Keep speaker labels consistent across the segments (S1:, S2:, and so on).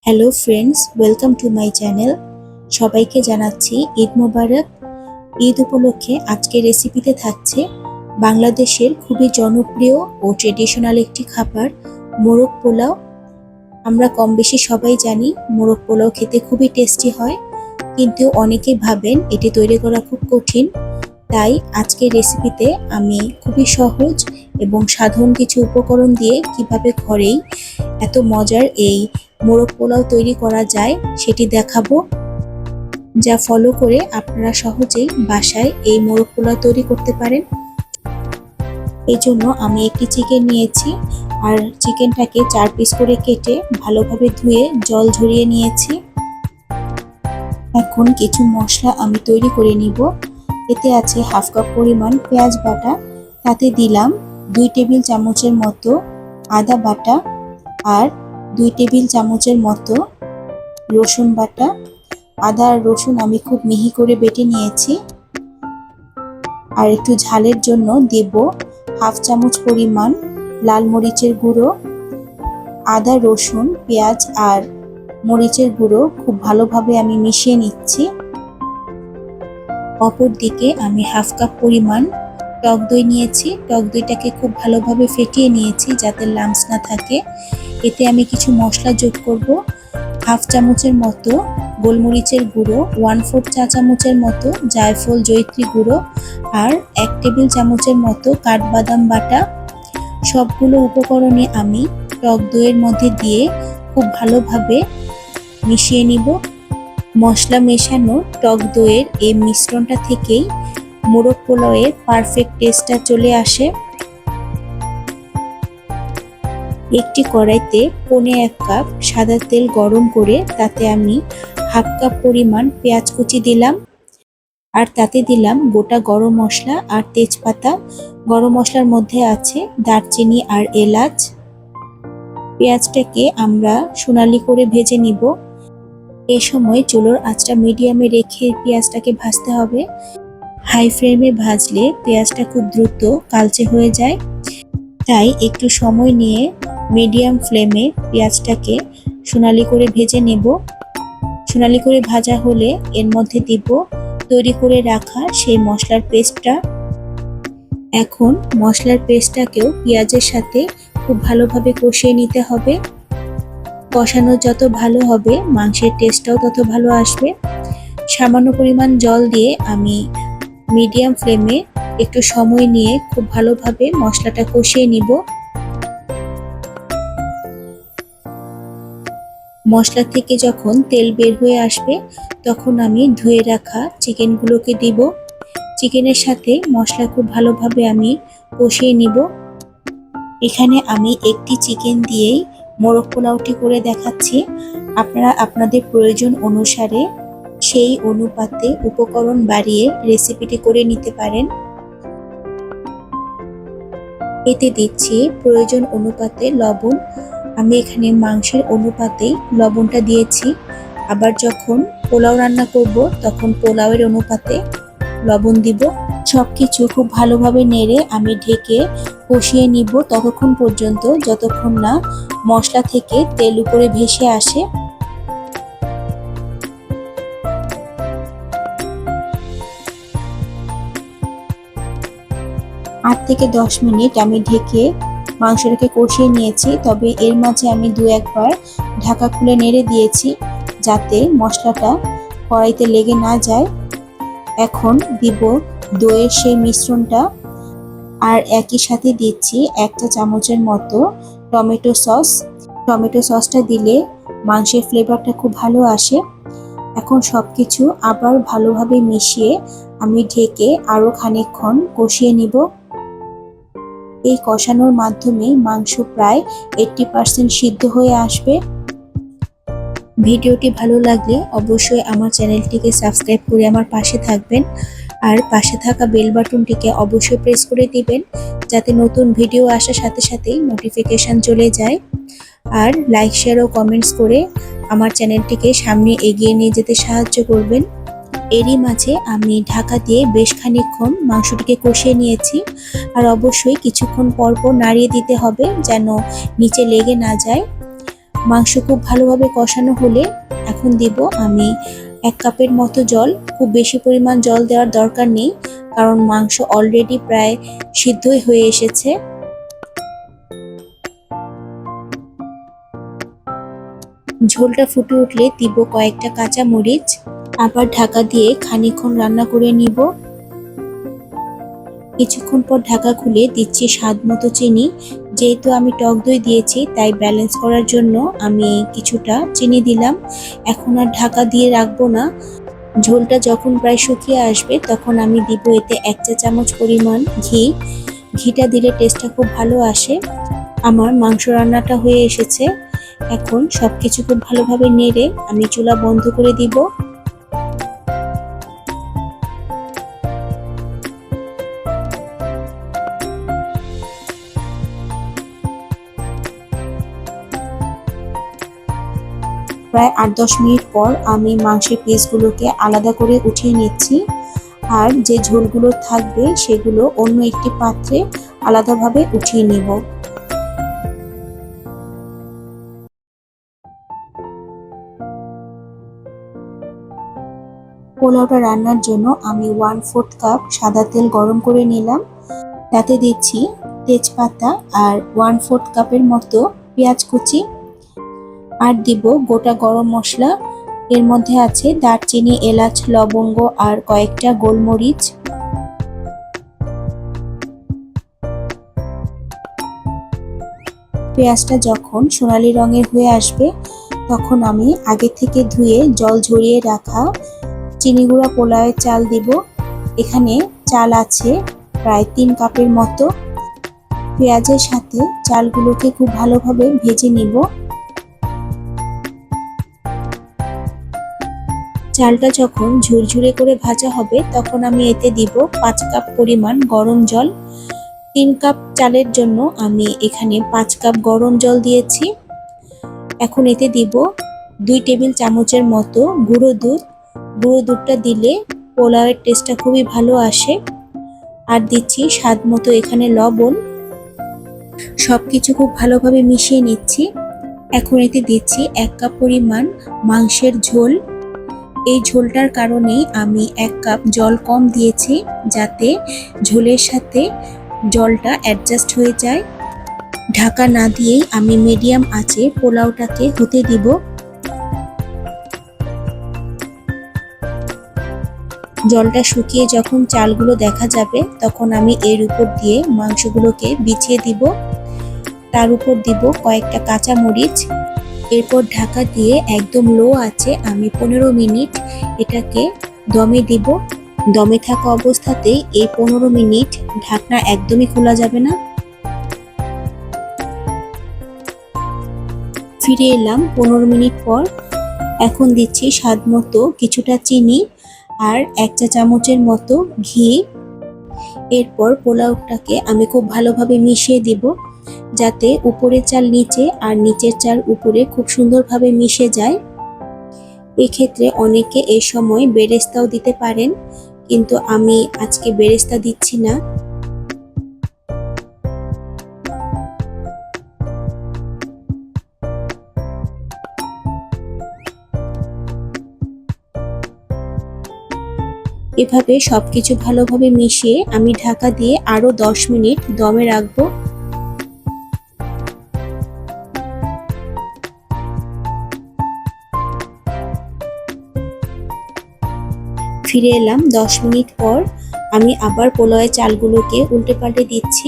S1: Hello friends, welcome to my channel. সবাইকে জানাচ্ছি ঈদ মোবারক। ঈদ উপলক্ষে আজকের রেসিপিতে থাকছে বাংলাদেশের খুবই জনপ্রিয় ও ট্রেডিশনাল একটি খাবার, মোরগ পোলাও। আমরা কম বেশি সবাই জানি মোরগ পোলাও খেতে খুবই টেস্টি হয়, কিন্তু অনেকে ভাবেন এটি তৈরি করা খুব কঠিন। তাই আজকের রেসিপিতে আমি খুবই সহজ এবং সাধারণ কিছু উপকরণ দিয়ে কিভাবে ঘরেই এত মজার এই মোরগ পোলাও তৈরি করা যায় সেটি দেখাবো, যা ফলো করে আপনারা সহজেই বাসায় এই মোরগ পোলাও তৈরি করতে পারেন। এই জন্য আমি একটি চিকেন নিয়েছি আর চিকেনটাকে 4 পিস করে কেটে ভালোভাবে ধুয়ে জল ঝরিয়ে নিয়েছি। এখন কিছু মশলা আমি তৈরি করে নিব। এতে আছে হাফ কাপ পরিমাণ পেঁয়াজ বাটা, তাতে দিলাম 2 টেবিল চামচের মতো আদা বাটা আর 2 টেবিল চামচের মতো রসুন বাটা। আদা আর রসুন আমি খুব মিহি করে বেটে নিয়েছি। আর একটু ঝালের জন্য দেব হাফ চামচ পরিমাণ লাল মরিচের গুঁড়ো। আদা, রসুন, পেঁয়াজ আর মরিচের গুঁড়ো খুব ভালোভাবে আমি মিশিয়ে নিচ্ছি। অপর দিকে আমি হাফ কাপ পরিমাণ টক দই নিয়েছি। টক দইটাকে খুব ভালোভাবে ফেটিয়ে নিয়েছি যাতে লাম্পস না থাকে। এতে আমি কিছু মশলা যোগ করব। হাফ চামচের মতো গোলমরিচের গুঁড়ো, 1/4 চা চামচের মতো জায়ফল জয়িত্রী গুঁড়ো আর 1 টেবিল চামচের মতো কাঠবাদাম বাটা। সবগুলো উপকরণে আমি টক দইয়ের মধ্যে দিয়ে খুব ভালোভাবে মিশিয়ে নিব। মশলা মেশানো টক দইয়ের এই মিশ্রণটা থেকেই মোরগ পোলাওয়ের পারফেক্ট টেস্টটা চলে আসে। একটি কড়াইতে 1/4 কাপ সাদা তেল গরম করে তাতে আমি হাফ কাপ পরিমাণ পেঁয়াজ কুচি দিলাম আর তাতে দিলাম গোটা গরম মশলা আর তেজপাতা। গরম মশলার মধ্যে আছে দারচিনি আর এলাচ। পেঁয়াজটাকে আমরা সোনালি করে ভেজে নিব। এই সময় চুলোর আঁচটা মিডিয়ামে রেখে পেঁয়াজটাকে ভাজতে হবে। হাই ফ্লেমে ভাজলে পেঁয়াজটা খুব দ্রুত কালচে হয়ে যায়, তাই একটু সময় নিয়ে মিডিয়াম ফ্লেমে পেঁয়াজটাকে সোনালি করে ভেজে নেব। সোনালি করে ভাজা হলে এর মধ্যে দিব তৈরি করে রাখা সেই মশলার পেস্টটা। এখন মশলার পেস্টটাকেও পেঁয়াজের সাথে খুব ভালোভাবে কষিয়ে নিতে হবে। কষানো যত ভালো হবে মাংসের টেস্টটাও তত ভালো আসবে। সামান্য পরিমাণ জল দিয়ে আমি মিডিয়াম ফ্লেমে একটু সময় নিয়ে খুব ভালোভাবে মশলাটা কষিয়ে নিব। মশলা থেকে যখন তেল বের হয়ে আসবে তখন আমি ধুয়ে রাখা চিকেনগুলোকে দিব। চিকেনের সাথে মশলা খুব ভালোভাবে আমি কষিয়ে নিব। এখানে আমি একটি চিকেন দিয়েই মোরগ পোলাওটি করে দেখাচ্ছি। আপনারা আপনাদের প্রয়োজন অনুসারে সেই অনুপাতে উপকরণ বাড়িয়ে রেসিপিটি করে নিতে পারেন। এতে দিচ্ছি প্রয়োজন অনুপাতে লবণ। আমি এখানে মাংসের অনুপাতেই লবণটা দিয়েছি, আবার যখন পোলাও রান্না করব তখন পোলাওয়ের অনুপাতে লবণ দিব। সবকিছু খুব ভালোভাবে নেড়ে আমি ঢেকে কষিয়ে নিব ততক্ষণ পর্যন্ত যতক্ষণ না মশলা থেকে তেল উপরে ভেসে আসে। 8 থেকে 10 মিনিট আমি ঢেকে মাংসটাকে কষিয়ে নিয়েছি, তবে এর মাঝে আমি 2-1 বার ঢাকা খুলে নেড়ে দিয়েছি যাতে মশলাটা কড়াইতে লেগে না যায়। এখন দিব দইয়ের সেই মিশ্রণটা আর একই সাথে দিচ্ছি 1 চা চামচের মতো টমেটো সস। টমেটো সসটা দিলে মাংসের ফ্লেভারটা খুব ভালো আসে। এখন সবকিছু আবার ভালোভাবে মিশিয়ে আমি ঢেকে আরো খানিকক্ষণ কষিয়ে নিব। এই কষানোর মাধ্যমে মাংস প্রায় 80% সিদ্ধ হয়ে আসবে। ভিডিওটি ভালো লাগলে অবশ্যই আমার চ্যানেলটিকে সাবস্ক্রাইব করে আমার পাশে থাকবেন আর পাশে থাকা বেল বাটনটিকে অবশ্যই প্রেস করে দিবেন যাতে নতুন ভিডিও আসার সাথে সাথেই নোটিফিকেশন চলে যায়। আর লাইক, শেয়ার ও কমেন্টস করে আমার চ্যানেলটিকে সামনে এগিয়ে নিয়ে যেতে সাহায্য করবেন। এরই মাঝে আমি ঢাকা দিয়ে বেশ খানিকক্ষণ মাংসটিকে কষিয়ে নিয়েছি আর অবশ্যই কিছুক্ষণ পর পর নাড়িয়ে দিতে হবে যেন নিচে লেগে না যায়। মাংস খুব ভালোভাবে কষানো হলে এখন দিব আমি 1 কাপের মতো জল। খুব বেশি পরিমাণ জল দেওয়ার দরকার নেই, কারণ মাংস অলরেডি প্রায় সিদ্ধই হয়ে এসেছে। ঝোলটা ফুটে উঠলে দিব কয়েকটা কাঁচা মরিচ, আবার ঢাকা দিয়ে খানিকক্ষণ রান্না করে নিব। কিছুক্ষণ পর ঢাকা খুলে দিচ্ছি স্বাদ মতো চিনি। যেহেতু আমি টক দই দিয়েছি, তাই ব্যালেন্স করার জন্য আমি কিছুটা চিনি দিলাম। এখন আর ঢাকা দিয়ে রাখবো না। ঝোলটা যখন প্রায় শুকিয়ে আসবে তখন আমি দিব এতে 1 চা চামচ পরিমাণ ঘি। ঘিটা দিলে টেস্টটা খুব ভালো আসে। আমার মাংস রান্নাটা হয়ে এসেছে। এখন সবকিছু খুব ভালোভাবে নেড়ে আমি চুলা বন্ধ করে দিব। প্রায় 8-10 মিনিট পর আমি মাংসের পিসগুলোকে আলাদা করে উঠিয়ে নিচ্ছি, আর যে ঝোলগুলো থাকবে সেগুলো অন্য একটি পাত্রে আলাদাভাবে উঠিয়ে নিব। পোলাওটা রান্নার জন্য আমি 1/4 কাপ সাদা তেল গরম করে নিলাম। তাতে দিচ্ছি তেজপাতা আর 1/4 কাপের মতো পেঁয়াজ কুচি, আর দিব গোটা গরম মশলা। এর মধ্যে আছে দারচিনি, এলাচ, লবঙ্গ আর কয়েকটা গোলমরিচ। পেঁয়াজটা যখন সোনালী রঙের হয়ে আসবে তখন আমি আগে থেকে ধুয়ে জল ঝরিয়ে রাখা চিনি গুঁড়া পোলাওয়ের চাল দিব। এখানে চাল আছে প্রায় 3 কাপের মতো। পেঁয়াজের সাথে চালগুলোকে খুব ভালোভাবে ভেজে নিব। চালটা যখন ঝুরঝুরে করে ভাজা হবে তখন আমি এতে দিব 5 কাপ পরিমাণ গরম জল। 3 কাপ চালের জন্য আমি এখানে 5 কাপ গরম জল দিয়েছি। এখন এতে দিব 2 টেবিল চামচের মতো গুঁড়ো দুধ। গুঁড়ো দুধটা দিলে পোলাওয়ের টেস্টটা খুবই ভালো আসে। আর দিচ্ছি স্বাদ মতো এখানে লবণ। সবকিছু খুব ভালোভাবে মিশিয়ে নিচ্ছি। এখন এতে দিচ্ছি 1 কাপ পরিমাণ মাংসের ঝোল। এই ঝোলটার কারণেই আমি 1 কাপ জল কম দিয়েছি, যাতে ঝোলের সাথে জলটা অ্যাডজাস্ট হয়ে যায়। ঢাকা না দিয়েই আমি মিডিয়াম আঁচে পোলাওটাকে হতে দিব। জলটা শুকিয়ে যখন চালগুলো দেখা যাবে তখন আমি এর উপর দিয়ে মাংসগুলোকে বিছিয়ে দিব। তার উপর দিব কয়েকটা কাঁচা মরিচ। এরপর ঢাকা দিয়ে একদম লো আঁচে আমি 15 মিনিট এটাকে দমে দিব। দমে থাকা অবস্থাতেই এই 15 মিনিট ঢাকনা একদমই খোলা যাবে না। ফিরে এলাম 15 মিনিট পর। এখন দিচ্ছি স্বাদ মতো কিছুটা চিনি আর 1 চা চামচের মতো ঘি। এরপর পোলাওটাকে আমি খুব ভালোভাবে মিশিয়ে দিব, যাতে উপরের চাল নিচে আর নিচের চাল উপরে খুব সুন্দরভাবে মিশে যায়। এক্ষেত্রে অনেকে এই সময় বেরেস্তাও দিতে পারেন, কিন্তু আমি আজকে বেরেস্তা দিচ্ছি না। এভাবে সবকিছু ভালোভাবে মিশিয়ে আমি ঢাকা দিয়ে আরো 10 মিনিট দমে রাখবো। ফিরে এলাম 10 মিনিট পর। আমি আবার পোলাওয়ের চালগুলোকে উল্টে পাল্টে দিচ্ছি।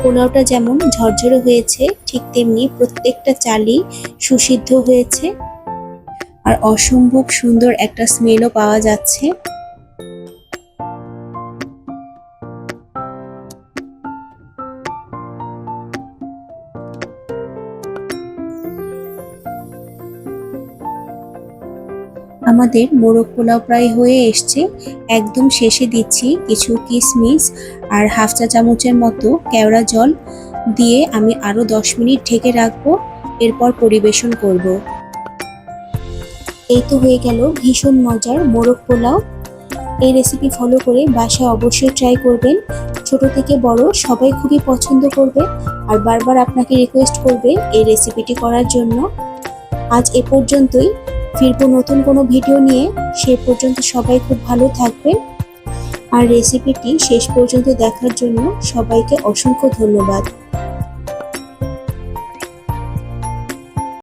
S1: পোলাওটা যেমন ঝরঝরে হয়েছে, ঠিক তেমনি প্রত্যেকটা চালই সুসিদ্ধ হয়েছে, আর অসম্ভব সুন্দর একটা স্মেলও পাওয়া যাচ্ছে। আমাদের মোরগ পোলাও প্রায় হয়ে এসছে। একদম শেষে দিচ্ছি কিছু কিশমিশ আর 1/2 চা চামচের মতো কেওড়া জল দিয়ে আমি আরো 10 মিনিট ঢেকে রাখবো। এরপর পরিবেশন করব। এই তো হয়ে গেল ভীষণ মজার মোরগ পোলাও। এই রেসিপি ফলো করে বাসায় অবশ্যই ট্রাই করবেন। ছোট থেকে বড় সবাই খুবই পছন্দ করবে আর বারবার আপনাকে রিকোয়েস্ট করবে এই রেসিপিটি করার জন্য। আজ এ পর্যন্তই, ফিরবো নতুন কোনো ভিডিও নিয়ে। সে পর্যন্ত সবাই খুব ভালো থাকবেন আর রেসিপিটি শেষ পর্যন্ত দেখার জন্য সবাইকে অসংখ্য ধন্যবাদ।